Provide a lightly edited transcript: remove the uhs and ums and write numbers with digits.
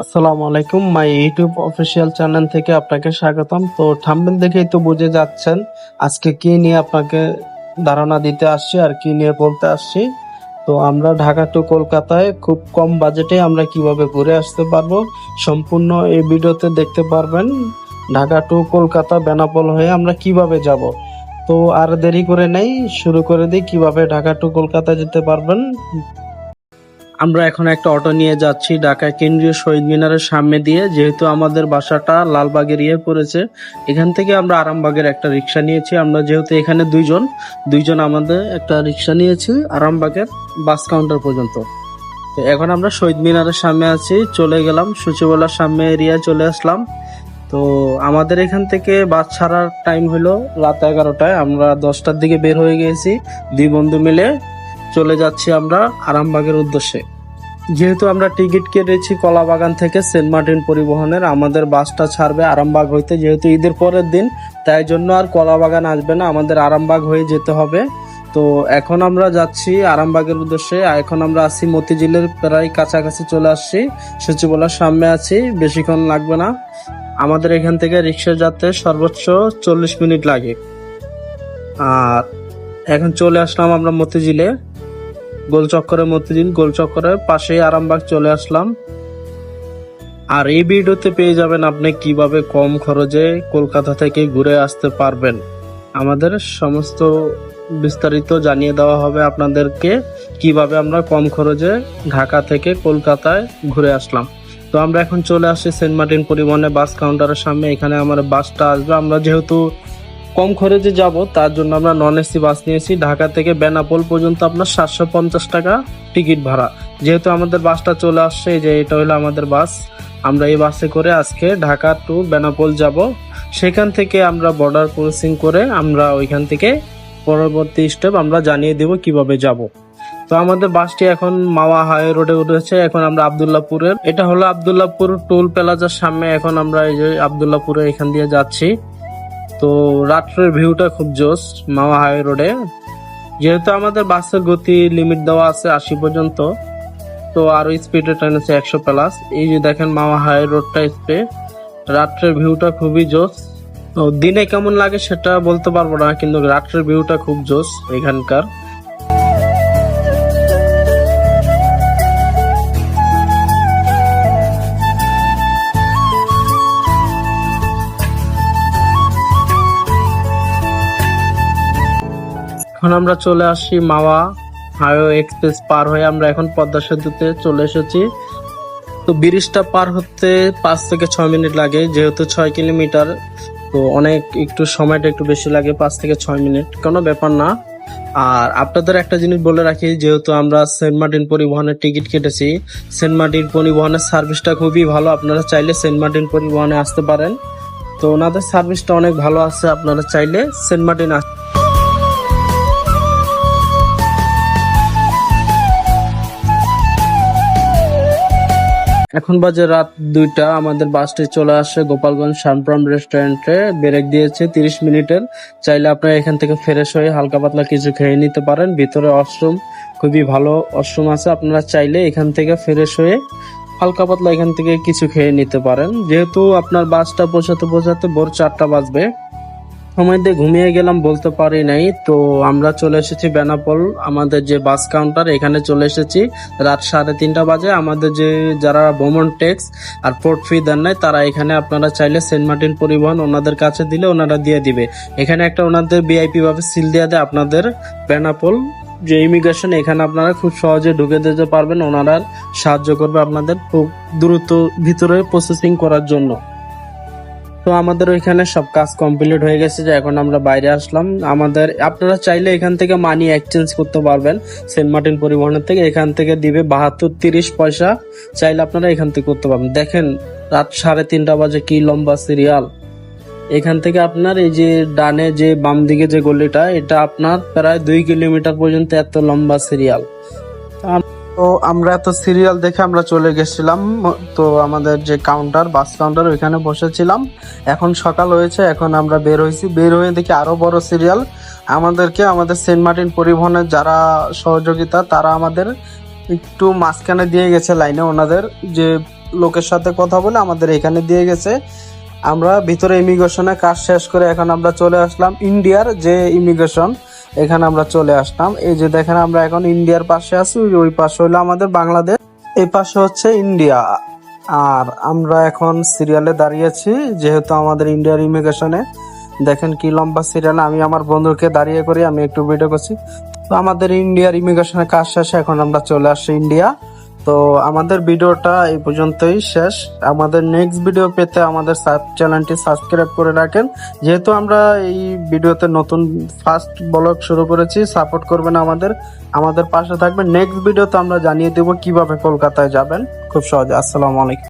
আসসালামু আলাইকুম, my YouTube official channel থেকে আপনাকে স্বাগতম। তো থাম্বনেল দেখেই তো বুঝে যাচ্ছেন আজকে কি নিয়ে আপনাকে ধারণা দিতে আসছি আর কি নিয়ে বলতে আসছি। তো আমরা ঢাকা টু কলকাতায় খুব কম বাজেটে আমরা কিভাবে ঘুরে আসতে পারবো সম্পূর্ণ এই ভিডিওতে দেখতে পারবেন। ঢাকা টু কলকাতা বেনাপোল হয়ে আমরা কিভাবে যাব। তো আর দেরি করে নেই, শুরু করে দিই কিভাবে ঢাকা টু কলকাতা যেতে পারবেন। আমরা এখন একটা অটো নিয়ে যাচ্ছি ঢাকা কেন্দ্রীয় শহীদ মিনারের সামনে দিয়ে, যেহেতু আমাদের বাসাটা লালবাগের পড়েছে। এখান থেকে আমরা আরামবাগের একটা রিক্সা নিয়েছি। আমরা যেহেতু এখানে দুইজন আমাদের একটা রিক্সা নিয়েছি আরামবাগের বাস কাউন্টার পর্যন্ত। তো এখন আমরা শহীদ মিনারের সামনে আছি, চলে গেলাম সচিবালয়ের সামনে এরিয়া চলে আসলাম। তো আমাদের এখান থেকে বাস ছাড়ার টাইম হলো রাত 11টায়। আমরা 10টার দিকে বের হয়ে গেছি, দুই বন্ধু মিলে চলে যাচ্ছি আমরা আরামবাগের উদ্দেশ্যে। যেহেতু আমরা টিকিট কেটেছি কলাবাগান থেকে সেন্ট মার্টিন পরিবহনের, আমাদের বাসটা ছাড়বে আরামবাগ হইতে। যেহেতু ঈদের পরের দিন, তাই জন্য আর কলাবাগান আসবে না, আমাদের আরামবাগ হয়ে যেতে হবে। তো এখন আমরা যাচ্ছি আরামবাগের উদ্দেশ্যে। এখন আমরা আছি মতিঝিলের প্রায় কাছাকাছি চলে আসছি, সচিবালয়ের সামনে আছি, বেশিক্ষণ লাগবে না। আমাদের এখান থেকে রিক্সা যাতে সর্বোচ্চ 40 মিনিট লাগে। আর এখন চলে আসলাম আমরা মতিঝিলে, গোলচক্করের পাশে আরামবাগ চলে আসলাম। আর এই ভিডিওতে পেয়ে যাবেন আপনি কিভাবে কম খরচে কলকাতা থেকে ঘুরে আসতে পারবেন। আমাদের সমস্ত বিস্তারিত জানিয়ে দেওয়া হবে আপনাদেরকে কিভাবে আমরা কম খরচে ঢাকা থেকে কলকাতায় ঘুরে আসলাম। তো আমরা এখন চলে আসছি সেন্ট মার্টিন পরিবহনে বাস কাউন্টারের সামনে। এখানে আমার বাসটা আসবে। আমরা যেহেতু কম খরচে যাব তার জন্য আমরা নন এসি বাস নিয়েছি। ঢাকা থেকে বেনাপোল পর্যন্ত আপনার 750 টাকা টিকিট ভাড়া। যেহেতু আমাদের বাসটা চলে আসছে, যে এটা হলো আমাদের বাস, আমরা এই বাসে করে আজকে ঢাকা টু বেনাপোল যাব। সেখান থেকে আমরা বর্ডার ক্রসিং করে আমরা ওইখান থেকে পরবর্তী স্টেপ আমরা জানিয়ে দেব কিভাবে যাব। তো আমাদের বাসটি এখন মাওয়া হাই রোডে উঠেছে। এখন আমরা এটা হলো আব্দুল্লাহপুর টোল প্লাজার সামনে। এখন আমরা এই যে আব্দুল্লাহপুরে এখান দিয়ে যাচ্ছি। তো রাত্রের ভিউটা খুব জোস মাওয়া হাই রোডে। যেহেতু আমাদের বাসের গতি লিমিট দেওয়া আছে 80 পর্যন্ত, তো আরো স্পিডে ট্রেন আছে 100+। এই যে দেখেন মাওয়া হাই রোডটা স্পিড। রাত্রের ভিউটা খুবই জোস। তো দিনে কেমন লাগে সেটা বলতে পারবো না, কিন্তু রাত্রের ভিউটা খুব জোস এখানকার। এখন আমরা চলে আসি মাওয়া হাইওয়ে এক্সপ্রেস পার হয়ে আমরা এখন পদ্মা সেতুতে চলে এসেছি। তো ব্রিজটা পার হতে 5 থেকে 6 মিনিট লাগে, যেহেতু 6 কিলোমিটার। তো অনেক একটু সময়টা একটু বেশি লাগে, 5 থেকে 6 মিনিট, কোনো ব্যাপার না। আর আপনাদের একটা জিনিস বলে রাখি, যেহেতু আমরা সেন্ট মার্টিন পরিবহনের টিকিট কেটেছি, সেন্ট মার্টিন পরিবহনের সার্ভিসটা খুবই ভালো। আপনারা চাইলে সেন্ট মার্টিন পরিবহনে আসতে পারেন। তো ওনাদের সার্ভিসটা অনেক ভালো আছে, আপনারা চাইলে সেন্ট মার্টিন এখন বাজে রাত 2টা। আমাদের বাসটি চলে আসে গোপালগঞ্জ শানপ্রাম রেস্টুরেন্টে, ব্রেক দিয়েছে 30 মিনিটের। চাইলে আপনারা এখান থেকে ফ্রেশ হয়ে হালকা পাতলা কিছু খেয়ে নিতে পারেন। ভিতরে ওয়াশরুম, খুবই ভালো ওয়াশরুম আছে। আপনারা চাইলে এখান থেকে ফ্রেশ হয়ে হালকা পাতলা এখান থেকে কিছু খেয়ে নিতে পারেন। যেহেতু আপনার বাসটা পৌঁছাতে ভোর 4টা বাজবে, সময় দিয়ে ঘুমিয়ে গেলাম বলতে পারি নাই। তো আমরা চলে এসেছি বেনাপোল, আমাদের যে বাস কাউন্টার, এখানে চলে এসেছি রাত 3:30 বাজে। আমাদের যারা ভ্রমণ ট্যাক্স আর পোর্ট ফি দেন নাই, তারা এখানে আপনারা চাইলে সেন্ট মার্টিন পরিবহন ওনাদের কাছে দিলে ওনারা দিয়ে দিবে। এখানে একটা ওনাদের ভিআইপি ভাবে সিল দিয়ে দেয় আপনাদের বেনাপোল যে ইমিগ্রেশন, এখানে আপনারা খুব সহজে ঢুকে দিতে পারবেন। ওনারা সাহায্য করবে আপনাদের খুব দ্রুত ভিতরে প্রসেসিং করার জন্য। তো আমাদের ওইখানে সব কাজ কমপ্লিট হয়ে গেছে, যে এখন আমরা বাইরে আসলাম। আপনারা চাইলে এখান থেকে মানি এক্সচেঞ্জ করতে পারবেন সেন্ট মার্টিন পরিবহনের থেকে। এখান থেকে দিবে 72-30 পয়সা, চাইলে আপনারা এখান থেকে করতে পারবেন। দেখেন রাত 3:30 বাজে কি লম্বা সিরিয়াল। এখান থেকে আপনার এই যে ডানে যে বাম দিকে যে গলিটা, এটা আপনার প্রায় 2 কিলোমিটার পর্যন্ত এত লম্বা সিরিয়াল। তো আমরা এত সিরিয়াল দেখে আমরা চলে গেছিলাম। তো আমাদের যে কাউন্টার, বাস কাউন্টার, ওইখানে বসেছিলাম। এখন সকাল হয়েছে, এখন আমরা বের হয়ে দেখি আরো বড় সিরিয়াল। আমাদের সেন্ট মার্টিন পরিবহনের যারা সহযোগিতা, তারা আমাদের একটু মাঝখানে দিয়ে গেছে লাইনে। ওনাদের যে লোকের সাথে কথা বলে আমাদের এখানে দিয়ে গেছে। আমরা ভিতরে ইমিগ্রেশনে কাজ শেষ করে এখন আমরা চলে আসলাম ইন্ডিয়ার যে ইমিগ্রেশন, এখানে আমরা চলে আসলাম। এই যে দেখেন আমরা এখন ইন্ডিয়ার পাশে আছি, ওই পাশে হলো আমাদের বাংলাদেশ, এই পাশে হচ্ছে ইন্ডিয়া। আর আমরা এখন সিরিয়ালে দাঁড়িয়েছি, যেহেতু আমাদের ইন্ডিয়ার ইমিগ্রেশনে দেখেন কি লম্বা সিরিয়াল। আমি আমার বন্ধুকে দাঁড়িয়ে করি, আমি একটু ভিডিও করছি। তো আমাদের ইন্ডিয়ার ইমিগ্রেশনের কাজ শেষে এখন আমরা চলে আসছি ইন্ডিয়া। তো আমাদের ভিডিওটা এই পর্যন্তই শেষ। আমাদের নেক্সট ভিডিও পেতে আমাদের চ্যানেলটি সাবস্ক্রাইব করে রাখেন। যেহেতু আমরা এই ভিডিওতে নতুন ফার্স্ট ব্লগ শুরু করেছি, সাপোর্ট করবেন আমাদের পাশে থাকবেন। নেক্সট ভিডিওতে আমরা জানিয়ে দেব কিভাবে কলকাতায় যাবেন খুব সহজে। আসসালামু আলাইকুম।